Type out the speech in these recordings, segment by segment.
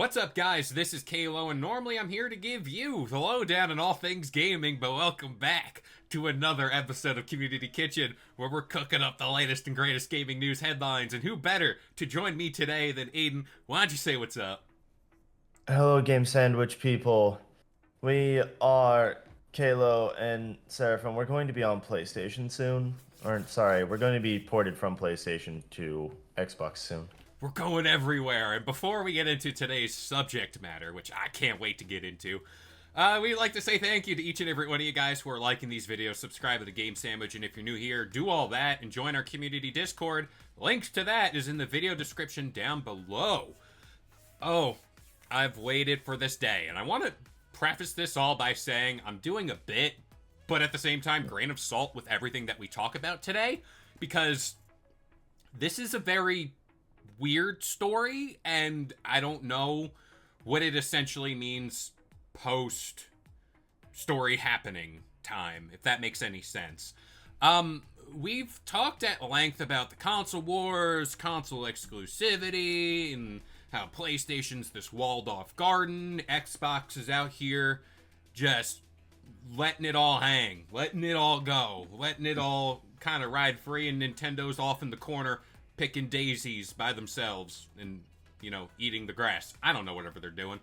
What's up, guys? This is Kalo, and normally I'm here to give you the lowdown on all things gaming, but welcome back to another episode of Community Kitchen, where we're cooking up the latest and greatest gaming news headlines, and who better to join me today than Aiden? Why don't you say what's up? Hello, Game Sandwich people. We are Kalo and Seraphim. We're going to be on PlayStation soon. Or, sorry, we're going to be ported from PlayStation to Xbox soon. We're going everywhere, and before we get into today's subject matter, which I can't wait to get into, we'd like to say thank you to each and every one of you guys who are liking these videos, subscribe to the Game Sandwich, and if you're new here, do all that and join our community Discord. Links to that is in the video description down below. Oh, I've waited for this day, and I want to preface this all by saying I'm doing a bit, but at the same time, grain of salt with everything that we talk about today, because this is a very weird story, and I don't know what it essentially means post story happening time, if that makes any sense. We've talked at length about the console wars, console exclusivity, and how PlayStation's this walled off garden, Xbox is out here just letting it all hang, letting it all go, letting it all kind of ride free, and Nintendo's off in the corner picking daisies by themselves and, eating the grass. I don't know, whatever they're doing.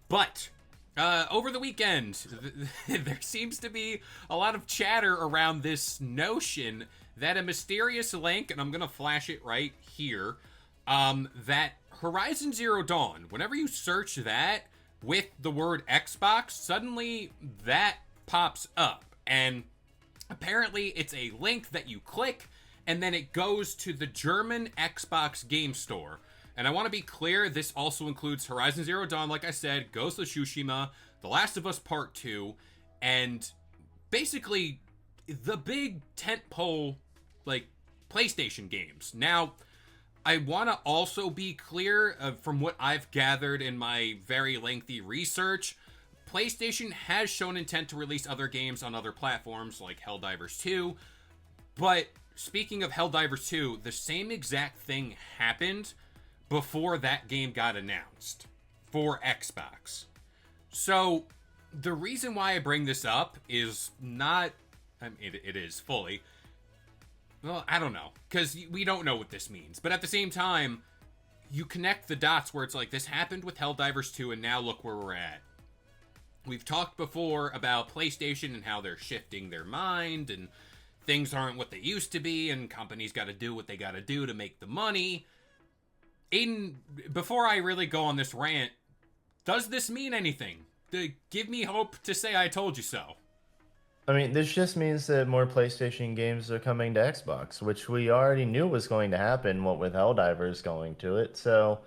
But over the weekend, there seems to be a lot of chatter around this notion that a mysterious link, and I'm going to flash it right here, that Horizon Zero Dawn, whenever you search that with the word Xbox, suddenly that pops up. And apparently it's a link that you click, and then it goes to the German Xbox game store. And I want to be clear, this also includes Horizon Zero Dawn, like I said, Ghost of Tsushima, The Last of Us Part 2, and basically the big tentpole, PlayStation games. Now, I want to also be clear, from what I've gathered in my very lengthy research, PlayStation has shown intent to release other games on other platforms, like Helldivers 2, but speaking of Helldivers 2, the same exact thing happened before that game got announced for Xbox. So, the reason why I bring this up is not... it is fully. Well, I don't know, because we don't know what this means. But at the same time, you connect the dots where it's like, this happened with Helldivers 2, and now look where we're at. We've talked before about PlayStation and how they're shifting their mind, and things aren't what they used to be, and companies got to do what they got to do to make the money. Aiden, before I really go on this rant, does this mean anything? Give me hope to say I told you so. I mean, this just means that more PlayStation games are coming to Xbox, which we already knew was going to happen, what with Helldivers going to it. So,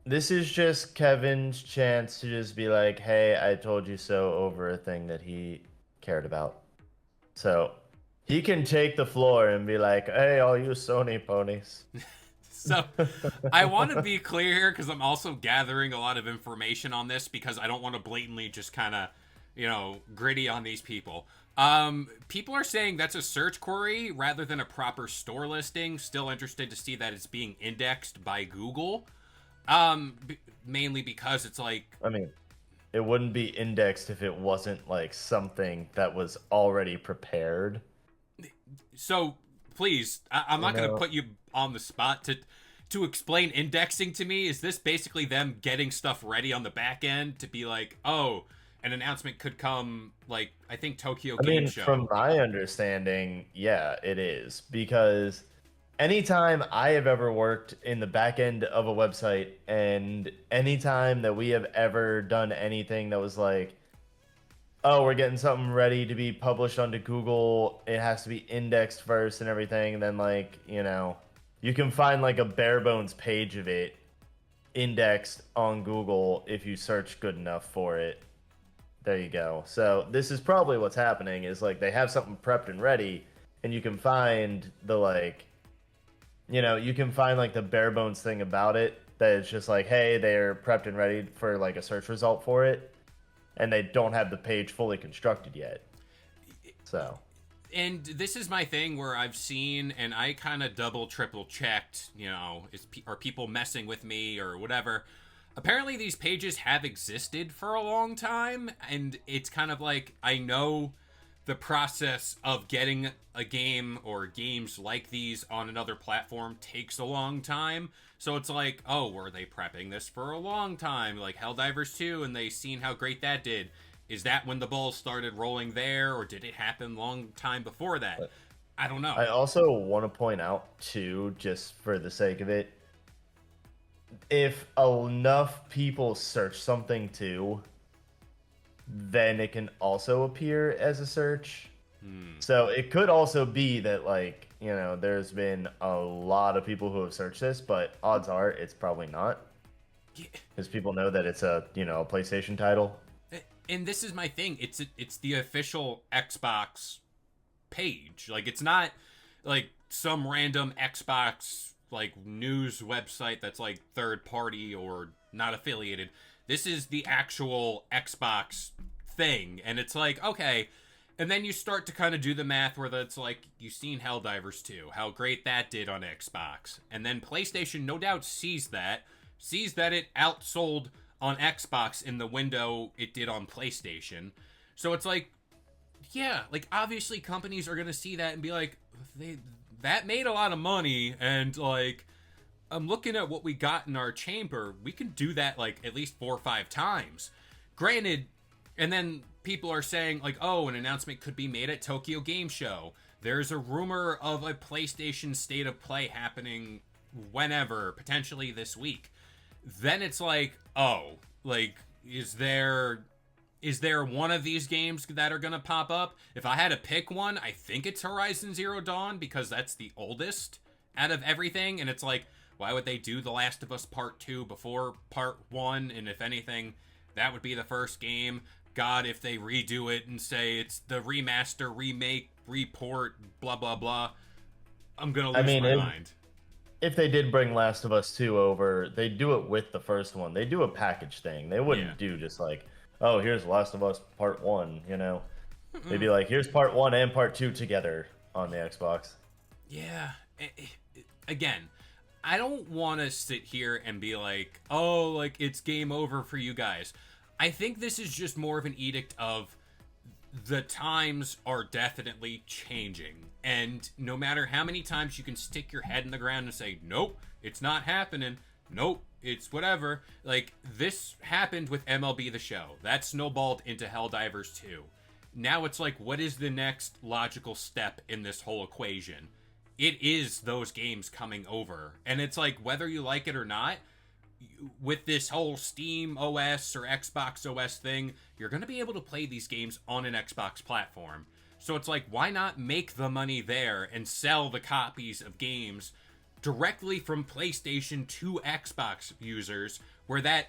this is just Kevin's chance to just be like, hey, I told you so over a thing that he cared about. So he can take the floor and be like, hey, all you Sony ponies. So I want to be clear here, because I'm also gathering a lot of information on this, because I don't want to blatantly just kind of, gritty on these people. People are saying that's a search query rather than a proper store listing. Still interested to see that it's being indexed by Google. Mainly because it's like... I mean, it wouldn't be indexed if it wasn't like something that was already prepared. So please, I'm not going to put you on the spot to explain indexing to me. Is this basically them getting stuff ready on the back end to be like, oh, an announcement could come, like, I think Tokyo Game Show? From my understanding, yeah, it is. Because anytime I have ever worked in the back end of a website, and anytime that we have ever done anything that was like, oh, we're getting something ready to be published onto Google, it has to be indexed first and everything, and then you can find like a bare bones page of it indexed on Google if you search good enough for it. There you go. So this is probably what's happening, is like they have something prepped and ready, and you can find the you can find like the bare bones thing about it, that it's just like, hey, they're prepped and ready for like a search result for it, and they don't have the page fully constructed yet. So, and this is my thing where I've seen, and I kind of double, triple checked, are people messing with me or whatever. apparently these pages have existed for a long time, and it's kind of like, I know the process of getting a game or games like these on another platform takes a long time. So it's like, oh, were they prepping this for a long time? Like Helldivers 2, and they seen how great that did. Is that when the balls started rolling there, or did it happen long time before that? I don't know. I also want to point out too, just for the sake of it, if enough people search something too, then it can also appear as a search. So it could also be that, like, there's been a lot of people who have searched this, but odds are it's probably not, Yeah. because people know that it's a PlayStation title. And this is my thing. It's the official Xbox page. Like, it's not like some random Xbox like news website that's like third party or not affiliated. This is the actual Xbox thing, and it's like, okay. And then you start to kind of do the math where it's like, you've seen Helldivers 2, how great that did on Xbox. And then PlayStation no doubt sees that it outsold on Xbox in the window it did on PlayStation. So it's like, yeah, like obviously companies are going to see that and be like, that made a lot of money, and like, I'm looking at what we got in our chamber. We can do that like at least 4 or 5 times. Granted, and then people are saying like, oh, an announcement could be made at Tokyo Game Show. There's a rumor of a PlayStation State of Play happening whenever, potentially this week. Then it's like, oh, like, is there one of these games that are going to pop up? If I had to pick one, I think it's Horizon Zero Dawn, because that's the oldest out of everything. And it's like, why would they do The Last of Us Part 2 before Part 1? And if anything, that would be the first game. God, if they redo it and say it's the remaster, remake, report, blah, blah, blah, I'm going to lose my mind. If they did bring Last of Us 2 over, they do it with the first one. They do a package thing. They wouldn't do just like, oh, here's Last of Us Part 1, They'd be like, here's Part 1 and Part 2 together on the Xbox. Yeah. Again, I don't want to sit here and be like, oh, like, it's game over for you guys. I think this is just more of an edict of the times are definitely changing. And no matter how many times you can stick your head in the ground and say, nope, it's not happening. Nope, it's whatever. Like, this happened with MLB The Show. That snowballed into Helldivers 2. Now it's like, what is the next logical step in this whole equation? It is those games coming over. And it's like, whether you like it or not, with this whole Steam OS or Xbox OS thing, you're going to be able to play these games on an Xbox platform. So it's like, why not make the money there and sell the copies of games directly from PlayStation to Xbox users, where that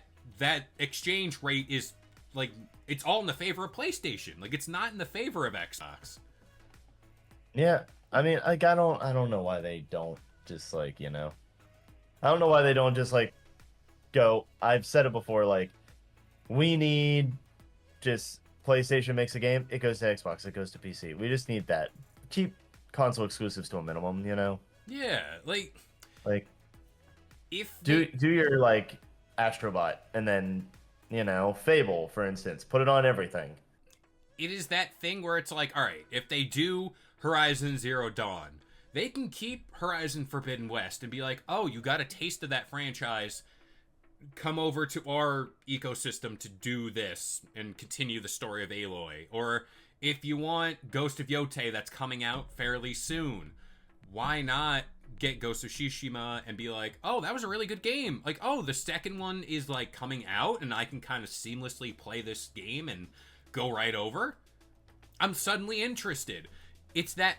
exchange rate is like, it's all in the favor of PlayStation. Like, it's not in the favor of Xbox. Yeah, I mean, like, I don't know why they don't just, like, I don't know why they don't just, like, go. I've said it before, like, we need just PlayStation makes a game, it goes to Xbox, it goes to PC. We just need that. Keep console exclusives to a minimum, Yeah, like if do your like Astrobot, and then Fable, for instance, put it on everything. It is that thing where it's like, all right, if they do Horizon Zero Dawn, they can keep Horizon Forbidden West and be like, oh, you got a taste of that franchise, come over to our ecosystem to do this and continue the story of Aloy. Or if you want Ghost of Yotei, that's coming out fairly soon, why not get Ghost of Tsushima and be like, oh, that was a really good game. Like, oh, the second one is like coming out and I can kind of seamlessly play this game and go right over. I'm suddenly interested. It's that.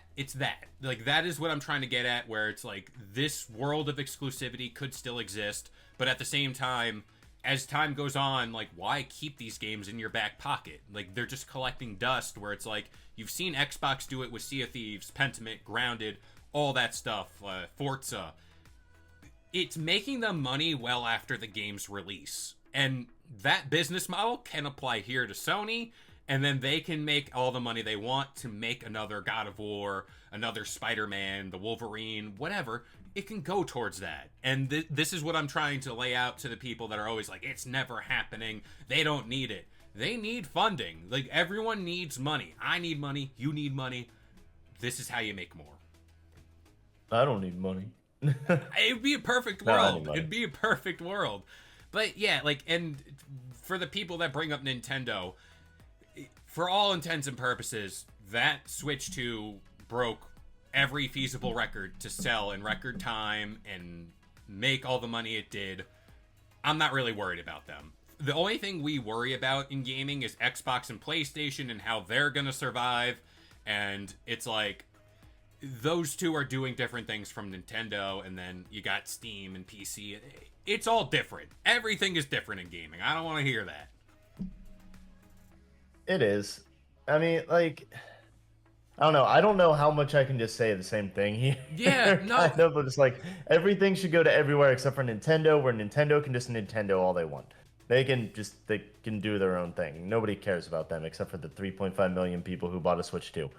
Like, that is what I'm trying to get at, where it's like, this world of exclusivity could still exist, but at the same time, as time goes on, like, why keep these games in your back pocket? Like, they're just collecting dust, where it's like, you've seen Xbox do it with Sea of Thieves, Pentiment, Grounded, all that stuff, Forza. It's making them money well after the game's release. And that business model can apply here to Sony, and then they can make all the money they want to make another God of War, another Spider-Man, the Wolverine, whatever. It can go towards that. And this is what I'm trying to lay out to the people that are always like, it's never happening, they don't need it. They need funding. Like, everyone needs money. I need money, you need money. This is how you make more. I don't need money. It'd be a perfect world. It'd be a perfect world. But yeah, like, and for the people that bring up Nintendo, for all intents and purposes, that Switch 2 broke every feasible record to sell in record time and make all the money it did. I'm not really worried about them. The only thing we worry about in gaming is Xbox and PlayStation and how they're gonna survive. And it's like, those two are doing different things from Nintendo, and then you got Steam and PC. It's all different. Everything is different in gaming. I don't want to hear that. It is. I mean, like, I don't know. I don't know how much I can just say the same thing here. Yeah, no. Kind of, but it's like everything should go to everywhere except for Nintendo, where Nintendo can just Nintendo all they want. They can do their own thing. Nobody cares about them except for the 3.5 million people who bought a Switch 2.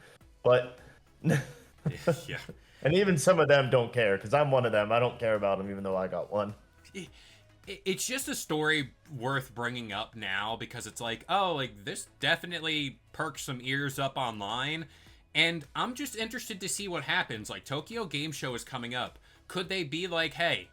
But yeah. And even some of them don't care, because I'm one of them. I don't care about them even though I got one. It's just a story worth bringing up now, because it's like, oh, like, this definitely perks some ears up online, and I'm just interested to see what happens. Like, Tokyo Game Show is coming up. Could they be like, hey,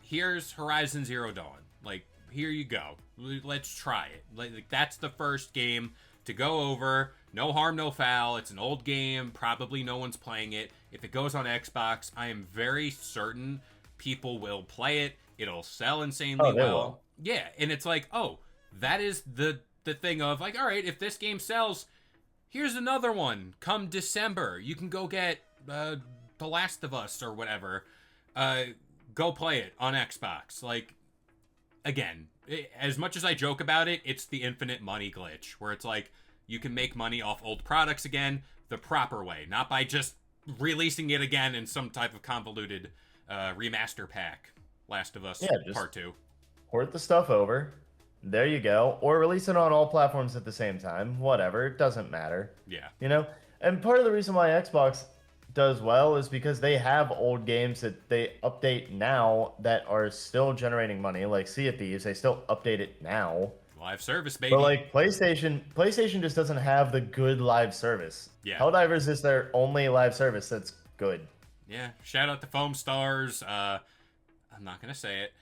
here's Horizon Zero Dawn, like, here you go, let's try it. Like, that's the first game to go over. No harm, no foul. It's an old game. Probably no one's playing it. If it goes on Xbox, I am very certain people will play it. It'll sell insanely well. Will. Yeah, and it's like, oh, that is the thing of, like, all right, if this game sells, here's another one. Come December, you can go get The Last of Us or whatever. Go play it on Xbox. Like, again, as much as I joke about it, it's the infinite money glitch, where it's like, you can make money off old products again the proper way, not by just releasing it again in some type of convoluted remaster pack. Last of Us Part 2. Port the stuff over. There you go. Or release it on all platforms at the same time. Whatever. It doesn't matter. Yeah. You know? And part of the reason why Xbox does well is because they have old games that they update now that are still generating money. Like Sea of Thieves, they still update it now. Live service, baby. But like PlayStation just doesn't have the good live service. Yeah. Helldivers is their only live service that's good. Yeah. Shout out to Foam Stars. I'm not gonna say it.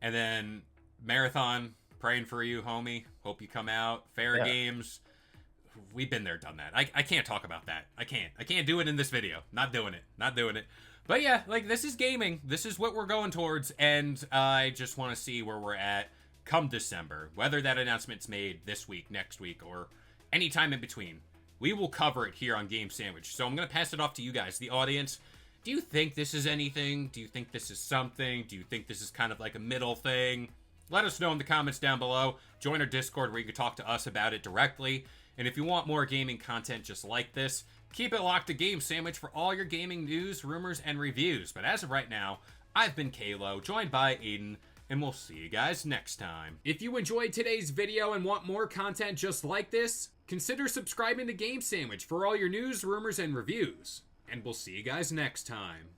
And then Marathon, praying for you, homie. Hope you come out. Fair Games. We've been there, done that. I can't talk about that. I can't do it in this video. Not doing it. But yeah, like, this is gaming. This is what we're going towards, and I just want to see where we're at come December. Whether that announcement's made this week, next week, or any time in between. We will cover it here on Game Sandwich. So I'm going to pass it off to you guys, the audience. Do you think this is anything? Do you think this is something? Do you think this is kind of like a middle thing? Let us know in the comments down below. Join our Discord where you can talk to us about it directly. And if you want more gaming content just like this, keep it locked to Game Sandwich for all your gaming news, rumors, and reviews. But as of right now, I've been Kalo, joined by Aiden, and we'll see you guys next time. If you enjoyed today's video and want more content just like this, consider subscribing to Game Sandwich for all your news, rumors, and reviews. And we'll see you guys next time.